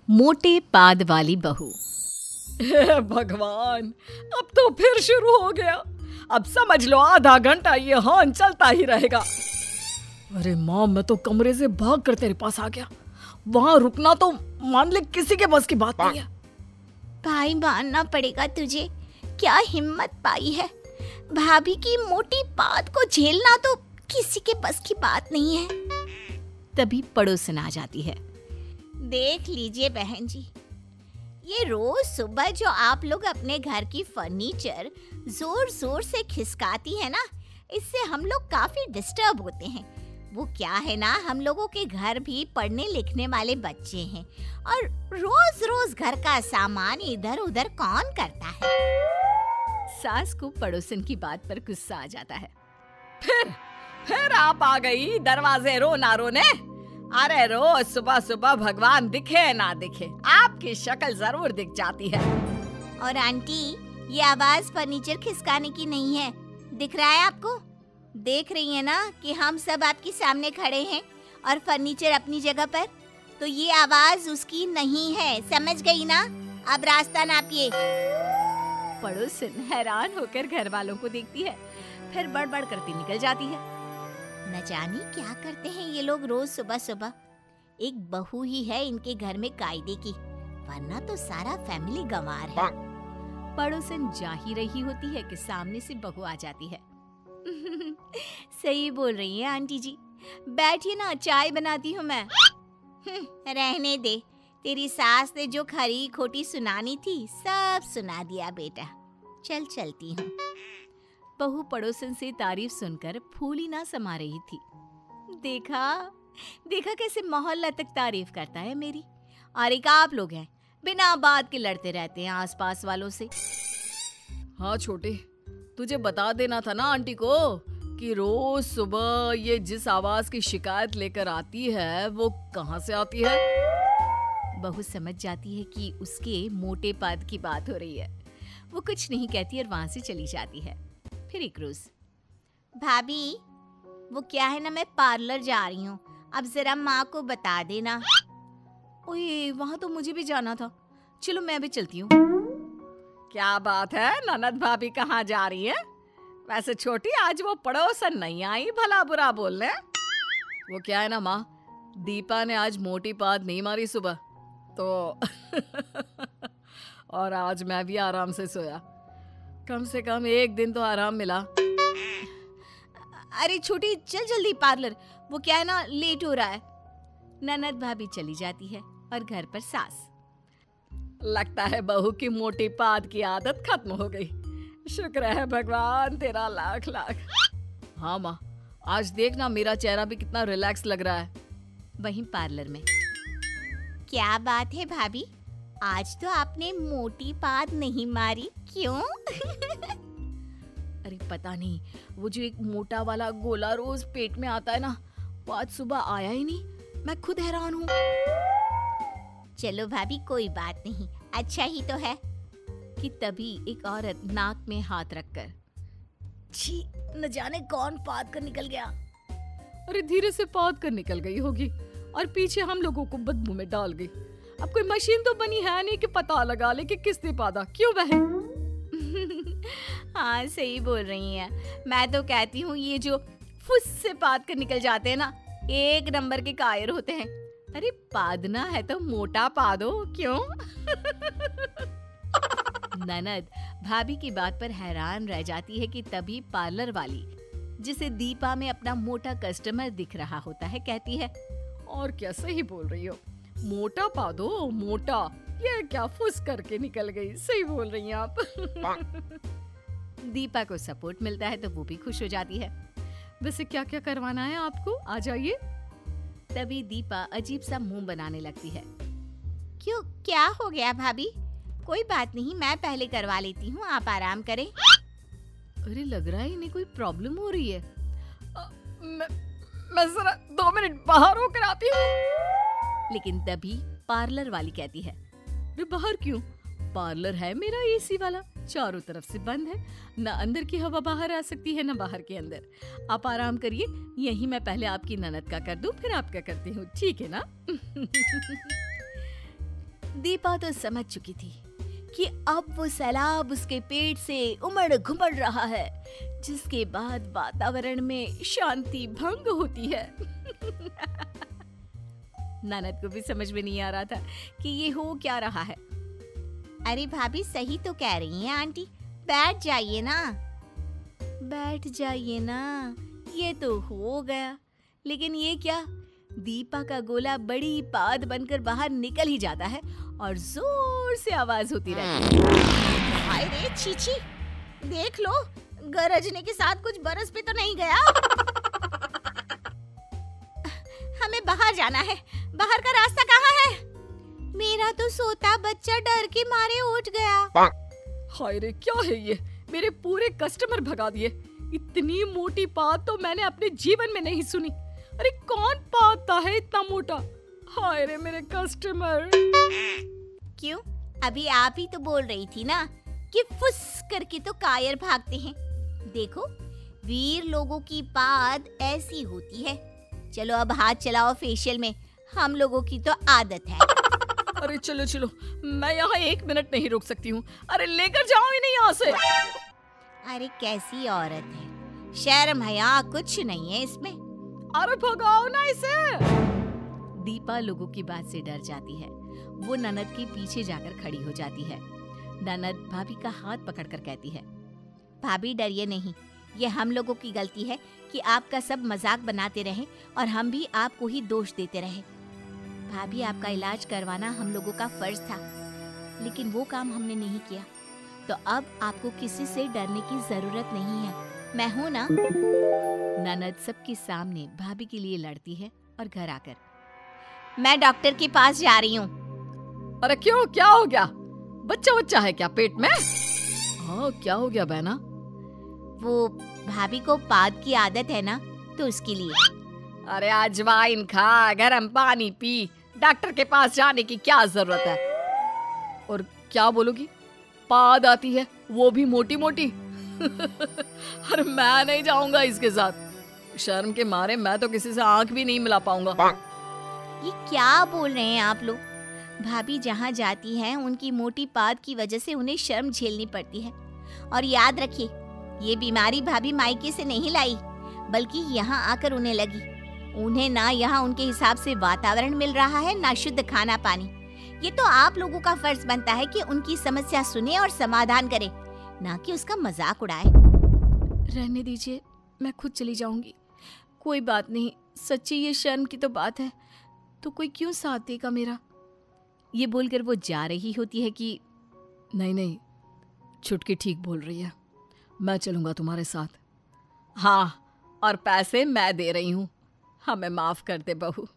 मोटे पाद वाली बहू। भगवान, अब तो फिर शुरू हो गया। अब समझ लो आधा घंटा ये हॉर्न चलता ही रहेगा। अरे माँ, मैं तो कमरे से भाग कर तेरे पास आ गया। वहां रुकना तो मान ले किसी के बस की बात नहीं है। भाई, मानना पड़ेगा तुझे, क्या हिम्मत पाई है। भाभी की मोटी बात को झेलना तो किसी के बस की बात नहीं है। तभी पड़ोसन आ जाती है। देख लीजिए बहन जी, ये रोज सुबह जो आप लोग अपने घर की फर्नीचर जोर जोर से खिसकाती है ना, इससे हम लोग काफी डिस्टर्ब होते हैं। वो क्या है ना, हम लोगों के घर भी पढ़ने लिखने वाले बच्चे हैं और रोज रोज घर का सामान इधर उधर कौन करता है। सास को पड़ोसन की बात पर गुस्सा आ जाता है। फिर आप आ गई दरवाजे रो ना रोने। अरे रोज सुबह सुबह भगवान दिखे ना दिखे, आपकी शक्ल जरूर दिख जाती है। और आंटी, ये आवाज फर्नीचर खिसकाने की नहीं है, दिख रहा है आपको? देख रही है ना कि हम सब आपके सामने खड़े हैं और फर्नीचर अपनी जगह पर, तो ये आवाज उसकी नहीं है, समझ गई ना? अब रास्ता नापिए। पड़ोसन हैरान होकर घर वालों को देखती है, फिर बड़बड़ करती निकल जाती है। न जाने क्या करते हैं ये लोग रोज सुबह सुबह। एक बहू ही है इनके घर में कायदे की, वरना तो सारा फैमिली गंवार है। पड़ोसन जा ही रही होती है कि सामने से बहू आ जाती है। सही बोल रही है आंटी जी, बैठिए ना, चाय बनाती हूँ मैं। रहने दे, तेरी सास ने जो खरी खोटी सुनानी थी सब सुना दिया बेटा। चल चलती हूँ। बहू पड़ोसन से तारीफ सुनकर फूली ना समा रही थी। देखा देखा कैसे मोहल्ला तक तारीफ करता है मेरी। और एक आप लोग हैं, बिना बात के लड़ते रहते हैं आसपास वालों से। हाँ छोटे, तुझे बता देना था ना आंटी को कि रोज सुबह ये जिस आवाज की शिकायत लेकर आती है वो कहाँ से आती है। बहू समझ जाती है कि उसके मोटे पाद की बात हो रही है। वो कुछ नहीं कहती और वहां से चली जाती है। फिर एक रोज, भाभी वो क्या है ना, मैं पार्लर जा रही हूँ, अब जरा माँ को बता देना। ओए, वहां तो मुझे भी जाना था, चलो मैं भी चलती हूँ। क्या बात है, ननद भाभी कहाँ जा रही है? वैसे छोटी, आज वो पड़ोसन नहीं आई भला बुरा बोलने। वो क्या है ना माँ, दीपा ने आज मोटी पाद नहीं मारी सुबह तो और आज मैं भी आराम से सोया। कम से कम एक दिन तो आराम मिला। अरे छोटी, चल जल्दी पार्लर, वो क्या है ना, लेट हो रहा है। ननद भाभी चली जाती है और घर पर सास। लगता है बहू की मोटी पाद की आदत खत्म हो गई। शुक्र है भगवान तेरा लाख लाख। हाँ माँ, आज देखना मेरा चेहरा भी कितना रिलैक्स लग रहा है। वहीं पार्लर में, क्या बात है भाभी, आज तो आपने मोटी पाद नहीं मारी, क्यों? अरे पता नहीं, वो जो एक मोटा वाला गोला रोज पेट में आता है ना, वो आज सुबह आया ही नहीं। मैं खुद हैरान हूँ। चलो भाभी, कोई बात नहीं, अच्छा ही तो है। कि तभी एक औरत नाक में हाथ रखकर, छी, न जाने कौन पाद कर निकल गया। अरे धीरे से पाद कर निकल गई होगी और पीछे हम लोगों को बदबू में डाल गई। अब कोई मशीन तो बनी है नहीं कि पता लगा ले कि किसने पादा, क्यों बहन? हाँ सही बोल रही हैं। मैं तो कहती हूँ ये जो फुस से पाद कर निकल जाते हैं ना, एक नंबर के कायर होते हैं। अरे पादना है तो मोटा पादो, क्यों? ननद भाभी की बात पर हैरान रह जाती है कि तभी पार्लर वाली, जिसे दीपा में अपना मोटा कस्टमर दिख रहा होता है, कहती है, और क्या सही बोल रही हो, मोटा पादो मोटा, ये क्या फुस करके निकल गई। सही बोल रही हैं आप। दीपा को सपोर्ट मिलता है तो वो भी खुश हो जाती है। वैसे क्या क्या करवाना है आपको, आ जाइए। तभी दीपा अजीब सा मुंह बनाने लगती है। क्यों, क्या हो गया भाभी? कोई बात नहीं, मैं पहले करवा लेती हूँ, आप आराम करें। अरे लग रहा है इन्हें कोई प्रॉब्लम हो रही है। मैं जरा 2 मिनट बाहर होकर आती हूँ। लेकिन तभी पार्लर वाली कहती है, अरे बाहर क्यों? पार्लर है मेरा एसी वाला, चारों तरफ से बंद है, ना अंदर की हवा बाहर आ सकती है ना बाहर के अंदर। आप आराम करिए, यही मैं पहले आपकी ननद का कर दूं, फिर आपका करती हूँ, ठीक है ना? दीपा तो समझ चुकी थी कि अब वो सैलाब उसके पेट से उमड़ घुमड़ रहा है, जिसके बाद वातावरण में शांति भंग होती है। ननद को भी समझ में नहीं आ रहा था कि ये हो क्या रहा है। अरे भाभी सही तो कह रही हैं आंटी, बैठ जाइए ना। बैठ जाइए ना, ये तो हो गया, लेकिन ये क्या? दीपा का गोला बड़ी पाद बनकर बाहर निकल ही जाता है और जोर से आवाज होती रहती है। हाय रे चीची, देख लो गरजने के साथ कुछ बरस पे तो नहीं गया। हमें बाहर जाना है, बाहर का रास्ता कहाँ है? मेरा तो सोता बच्चा डर के मारे उठ गया। हाय रे, क्या है ये? मेरे पूरे कस्टमर भगा दिए। इतनी मोटी पाद तो मैंने अपने जीवन में नहीं सुनी। अरे कौन पादता है इतना मोटा? हाय रे मेरे कस्टमर। क्यों? अभी आप ही तो बोल रही थी ना कि फुस करके तो कायर भागते हैं। देखो, वीर लोगों की पाद ऐसी होती है। चलो अब हाथ चलाओ फेशियल में, हम लोगों की तो आदत है। अरे चलो चलो, मैं यहाँ 1 मिनट नहीं रुक सकती हूँ। अरे लेकर जाओ इन्हें यहाँ से। अरे कैसी औरत है, शर्म हया कुछ नहीं है इसमें। अरे भगाओ ना इसे। दीपा लोगों की बात से डर जाती है। वो ननद के पीछे जाकर खड़ी हो जाती है। ननद भाभी का हाथ पकड़कर कहती है, भाभी डरिए नहीं, ये हम लोगों की गलती है कि आपका सब मजाक बनाते रहे और हम भी आपको ही दोष देते रहे। भाभी आपका इलाज करवाना हम लोगों का फर्ज था, लेकिन वो काम हमने नहीं किया, तो अब आपको किसी से डरने की जरूरत नहीं है। मैं हूं ना। ननद सबके सामने भाभी के लिए लड़ती है और घर आकर, मैं डॉक्टर के पास जा रही हूँ। अरे क्यों, क्या हो गया? बच्चा है क्या पेट में? हाँ, क्या हो गया बहना? वो भाभी को पाद की आदत है ना, तो उसके लिए। अरे अजवाइन खा, गरम पानी पी, डॉक्टर के पास जाने की क्या जरूरत है? और क्या बोलोगी? पाद आती है, वो भी मोटी मोटी। अरे मैं नहीं जाऊंगा इसके साथ। शर्म के मारे मैं तो किसी से आंख भी नहीं मिला पाऊंगा। ये क्या बोल रहे हैं आप लोग? भाभी जहाँ जाती हैं उनकी मोटी पाद की वजह से उन्हें शर्म झेलनी पड़ती है। और याद रखिए, ये बीमारी भाभी मायके से नहीं लाई, बल्कि यहाँ आकर उन्हें लगी। उन्हें ना यहाँ उनके हिसाब से वातावरण मिल रहा है, ना शुद्ध खाना पानी। ये तो आप लोगों का फर्ज बनता है कि उनकी समस्या सुने और समाधान करें, ना कि उसका मजाक उड़ाए। रहने दीजिए, मैं खुद चली जाऊंगी। कोई बात नहीं, सच्ची ये शर्म की तो बात है, तो कोई क्यों साथ देगा मेरा? ये बोलकर वो जा रही होती है कि नहीं, छुटकी ठीक बोल रही है, मैं चलूंगा तुम्हारे साथ। हाँ, और पैसे मैं दे रही हूँ, हमें माफ कर दे बहू।